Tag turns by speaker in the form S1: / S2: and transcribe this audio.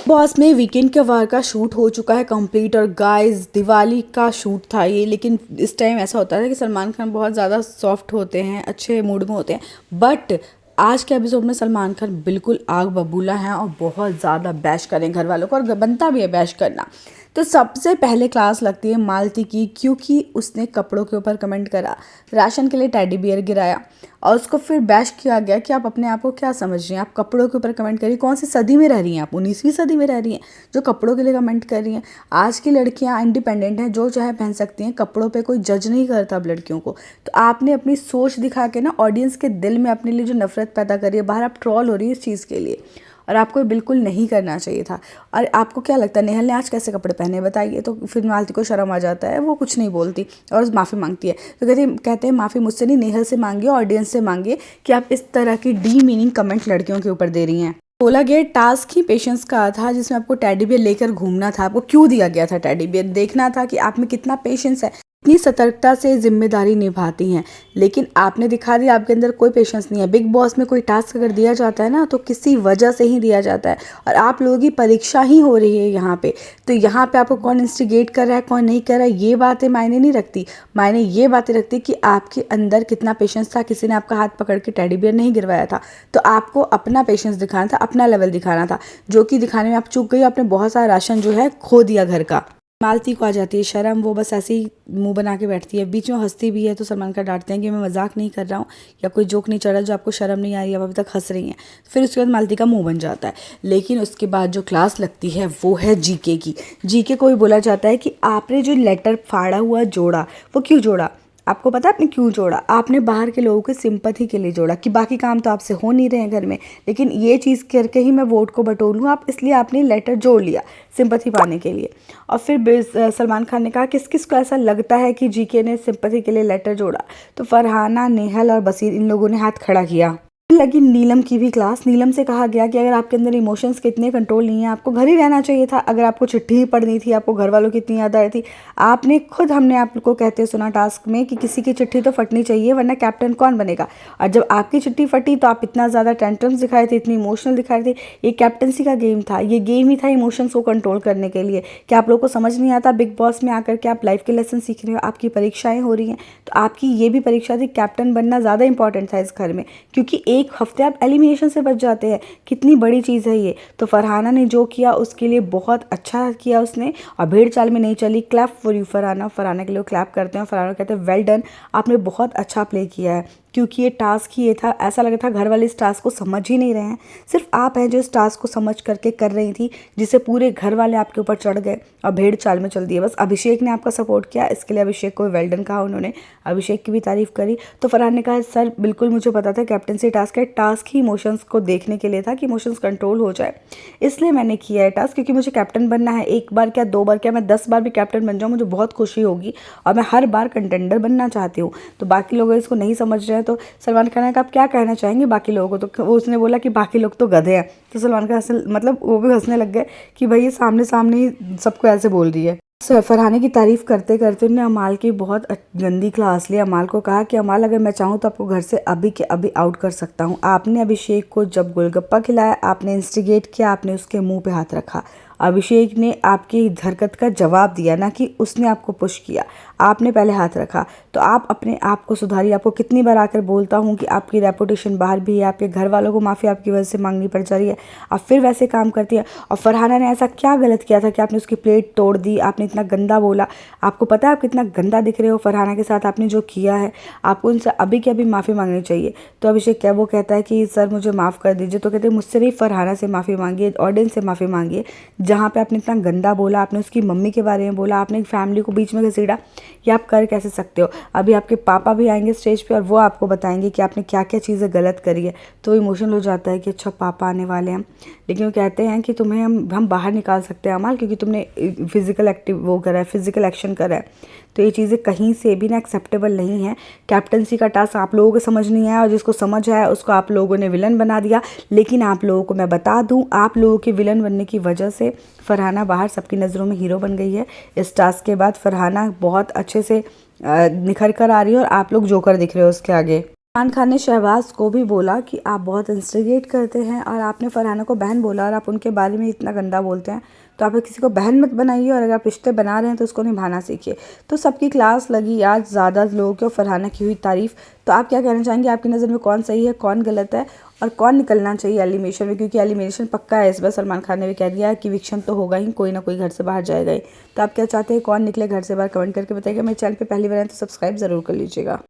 S1: Boss में weekend के वार का शूट हो चुका है कंप्लीट। और गाइस दिवाली का शूट था ये, लेकिन इस टाइम ऐसा होता है कि सलमान खान बहुत ज़्यादा सॉफ्ट होते हैं, अच्छे मूड में होते हैं। बट आज के एपिसोड में सलमान खान बिल्कुल आग बबूला हैं और बहुत ज़्यादा बैश करें घर वालों को, और बनता भी है बैश करना। तो सबसे पहले क्लास लगती है मालती की, क्योंकि उसने कपड़ों के ऊपर कमेंट करा, राशन के लिए टेडी बियर गिराया और उसको फिर बैश किया गया कि आप अपने आप को क्या समझ रही हैं, आप कपड़ों के ऊपर कमेंट करिए। कौन सी सदी में रह रही हैं आप? 19वीं सदी में रह रही हैं जो कपड़ों के लिए कमेंट कर रही हैं। आज की लड़कियां इंडिपेंडेंट हैं, जो चाहे पहन सकती हैं, कपड़ों पे कोई जज नहीं करता अब लड़कियों को। तो आपने अपनी सोच दिखा के ना ऑडियंस के दिल में अपने लिए जो नफरत पैदा करी है, बाहर आप ट्रॉल हो रही है इस चीज़ के लिए, और आपको बिल्कुल नहीं करना चाहिए था। और आपको क्या लगता है नेहल ने आज कैसे कपड़े पहने बताइए? तो फिर मालती को शर्म आ जाता है, वो कुछ नहीं बोलती और माफ़ी मांगती है। तो कहते हैं माफ़ी मुझसे नहीं, नेहल से मांगिए, ऑडियंस से मांगिए कि आप इस तरह की डी मीनिंग कमेंट लड़कियों के ऊपर दे रही हैं। बोला गया टास्क ही पेशेंस का था, जिसमें आपको टेडी बियर लेकर घूमना था। आपको क्यों दिया गया था टेडी बियर? देखना था कि आप में कितना पेशेंस है, इतनी सतर्कता से जिम्मेदारी निभाती हैं। लेकिन आपने दिखा दिया आपके अंदर कोई पेशेंस नहीं है। बिग बॉस में कोई टास्क अगर दिया जाता है ना, तो किसी वजह से ही दिया जाता है, और आप लोगों की परीक्षा ही हो रही है यहाँ पे। तो यहाँ पे आपको कौन इंस्टिगेट कर रहा है, कौन नहीं कर रहा है, ये बातें मायने नहीं रखती। मायने ये बातें रखती कि आपके अंदर कितना पेशेंस था। किसी ने आपका हाथ पकड़ के टेडी बियर नहीं गिरवाया था, तो आपको अपना पेशेंस दिखाना था, अपना लेवल दिखाना था, जो कि दिखाने में आप चूक गई। आपने बहुत सारा राशन जो है खो दिया घर का। मालती को आ जाती है शर्म, वो बस ऐसे ही मुंह बना के बैठती है, बीच में हंसती भी है। तो सलमान खान डांटते हैं कि मैं मजाक नहीं कर रहा हूँ या कोई जोक नहीं चल रहा, जो आपको शर्म नहीं आ रही है, आप अभी तक हंस रही हैं। फिर उसके बाद मालती का मुंह बन जाता है। लेकिन उसके बाद जो क्लास लगती है वो है जीके की। जीके को भी बोला जाता है कि आपने जो लेटर फाड़ा हुआ जोड़ा, वो क्यों जोड़ा? आपको पता है आपने क्यों जोड़ा? आपने बाहर के लोगों के सिंपैथी के लिए जोड़ा कि बाकी काम तो आपसे हो नहीं रहे हैं घर में, लेकिन ये चीज़ करके ही मैं वोट को बटोर लूँ, आप इसलिए आपने लेटर जोड़ लिया सिंपैथी पाने के लिए। और फिर सलमान खान ने कहा किस किस को ऐसा लगता है कि जीके ने सिंपैथी के लिए लेटर जोड़ा? तो फरहाना, नेहल और बसीर, इन लोगों ने हाथ खड़ा किया। लगी नीलम की भी क्लास। नीलम से कहा गया कि अगर आपके अंदर इमोशंस के इतने कंट्रोल नहीं है, आपको घर ही रहना चाहिए था। अगर आपको चिट्ठी ही पढ़नी थी, आपको घर वालों की इतनी याद आ रही थी, आपने खुद, हमने आपको कहते सुना टास्क में कि किसी की चिट्ठी तो फटनी चाहिए, वरना कैप्टन कौन बनेगा। और जब आपकी चिट्ठी फटी तो आप इतना ज़्यादा टेंट्रम्स दिखाए थे, इतनी इमोशनल दिखाए थे। ये कैप्टनसी का गेम था, ये गेम ही था इमोशंस को कंट्रोल करने के लिए। क्या आप लोगों को समझ नहीं आता? बिग बॉस में आकर के आप लाइफ के लेसन सीख रहे हो, आपकी परीक्षाएं हो रही हैं, तो आपकी ये भी परीक्षा थी। कैप्टन बनना ज़्यादा इंपॉर्टेंट था इस घर में, क्योंकि एक हफ्ते आप एलिमिनेशन से बच जाते हैं। कितनी बड़ी चीज़ है ये। तो फरहाना ने जो किया उसके लिए बहुत अच्छा किया उसने, और भेड़ चाल में नहीं चली। Clap for you Farhana. Farhana के लिए क्लैप करते हैं, फरहाना कहते हैं वेल डन, आपने बहुत अच्छा प्ले किया है। क्योंकि ये टास्क ही ये था, ऐसा लगा था घर वाले इस टास्क को समझ ही नहीं रहे हैं, सिर्फ आप हैं जो इस टास्क को समझ करके कर रही थी, जिसे पूरे घर वाले आपके ऊपर चढ़ गए और भेड़ चाल में चल दिए। बस अभिषेक ने आपका सपोर्ट किया, इसके लिए अभिषेक को वेल डन कहा उन्होंने, अभिषेक की भी तारीफ करी। तो फरहान ने कहा सर बिल्कुल मुझे पता था कैप्टनसी टास्क है, टास्क ही इमोशंस को देखने के लिए था कि इमोशंस कंट्रोल हो जाए, इसलिए मैंने किया है टास्क। क्योंकि मुझे कैप्टन बनना है, एक बार क्या, दो बार क्या, मैं 10 बार भी कैप्टन बन जाऊँ मुझे बहुत खुशी होगी, और मैं हर बार कंटेंडर बनना चाहती हूँ। तो बाकी लोग इसको नहीं समझ रहे हैं, तो सलमान खान का आप क्या कहना चाहेंगे बाकी लोगों को? तो वो उसने बोला कि बाकी लोग तो गधे हैं। तो सलमान खान मतलब वो भी हंसने लग गए कि भाई ये सामने सामने ही सबको ऐसे बोल रही है। फरहाने की तारीफ करते करते उन्होंने अमाल की बहुत गंदी क्लास ली। अमाल को कहा कि अमाल अगर मैं चाहूँ तो आपको घर से अभी के अभी आउट कर सकता हूँ। आपने अभिषेक को जब गोलगप्पा खिलाया, आपने इंस्टिगेट किया, आपने उसके मुंह पे हाथ रखा। अभिषेक ने आपकी हरकत का जवाब दिया, ना कि उसने आपको पुश किया। आपने पहले हाथ रखा, तो आप अपने आप को सुधारिए। आपको कितनी बार आकर बोलता हूँ कि आपकी रेपुटेशन बाहर भी है, आपके घर वालों को माफ़ी आपकी वजह से मांगनी पड़ जा रही है, आप फिर वैसे काम करती है। और फरहाना ने ऐसा क्या गलत किया था कि आपने उसकी प्लेट तोड़ दी, आपने इतना गंदा बोला? आपको पता है आप कितना गंदा दिख रहे हो फरहाना के साथ, आपने जो किया है, आपको उनसे अभी के अभी माफ़ी मांगनी चाहिए। तो अभिषेक क्या, वो कहता है कि सर मुझे माफ़ कर दीजिए। तो कहते हैं मुझसे नहीं, फरहाना से माफ़ी मांगिए, ऑडियंस से माफ़ी मांगिए, जहाँ पे आपने इतना गंदा बोला, आपने उसकी मम्मी के बारे में बोला, आपने फैमिली को बीच में घसीटा, ये आप कर कैसे सकते हो? अभी आपके पापा भी आएंगे स्टेज पे और वो आपको बताएंगे कि आपने क्या क्या चीज़ें गलत करी है। तो इमोशनल हो जाता है कि अच्छा पापा आने वाले हैं। लेकिन वो कहते हैं कि तुम्हें हम बाहर निकाल सकते हैं अमाल, क्योंकि तुमने फिजिकल फिजिकल एक्शन करा है। तो ये चीज़ें कहीं से भी ना एक्सेप्टेबल नहीं है। कैप्टनसी का टास्क आप लोगों को समझ नहीं आया, और जिसको समझ आया उसको आप लोगों ने विलन बना दिया। लेकिन आप लोगों को मैं बता दूं, आप लोगों के विलन बनने की वजह से फरहाना बाहर सबकी नज़रों में हीरो बन गई है। इस टास्क के बाद फरहाना बहुत अच्छे से निखर कर आ रही है, और आप लोग जोकर दिख रहे हो उसके आगे। सलमान खान ने शहबाज को भी बोला कि आप बहुत इंस्टिगेट करते हैं और आपने फरहाना को बहन बोला और आप उनके बारे में इतना गंदा बोलते हैं, तो आप किसी को बहन मत बनाइए और अगर आप रिश्ते बना रहे हैं तो उसको निभाना सीखिए। तो सबकी क्लास लगी आज ज़्यादा लोगों को फरहाना की हुई तारीफ़। तो आप क्या कहना चाहेंगे, आपकी नज़र में कौन सही है, कौन गलत है और कौन निकलना चाहिए एलिमिनेशन में? क्योंकि एलिमिनेशन पक्का है इस बार, सलमान खान ने भी कह दिया है कि इविक्शन तो होगा ही, कोई ना कोई घर से बाहर जाएगा ही। तो आप क्या चाहते हैं, कौन निकले घर से बाहर? कमेंट करके बताइएगा। मेरे चैनल पे पहली बार आए तो सब्सक्राइब ज़रूर कर लीजिएगा।